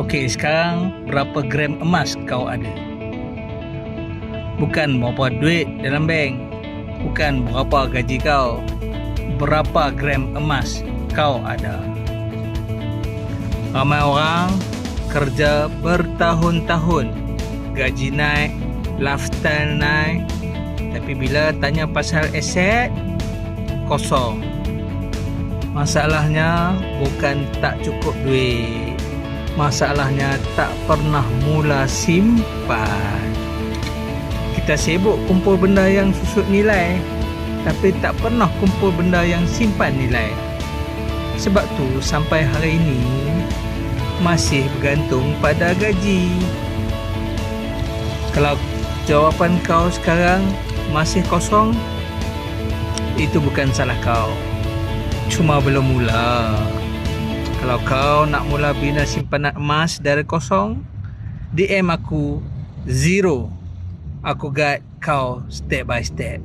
Okey, sekarang berapa gram emas kau ada? Bukan berapa duit dalam bank, bukan berapa gaji kau, berapa gram emas kau ada. Ramai orang kerja bertahun-tahun, gaji naik, lifestyle naik, tapi bila tanya pasal aset, kosong. Masalahnya bukan tak cukup duit, masalahnya tak pernah mula simpan. Kita sibuk kumpul benda yang susut nilai, tapi tak pernah kumpul benda yang simpan nilai. Sebab tu sampai hari ini masih bergantung pada gaji. Kalau jawapan kau sekarang masih kosong, itu bukan salah kau, cuma belum mula. Kalau kau nak mula bina simpanan emas dari kosong, DM aku Zero. Aku guide kau step by step.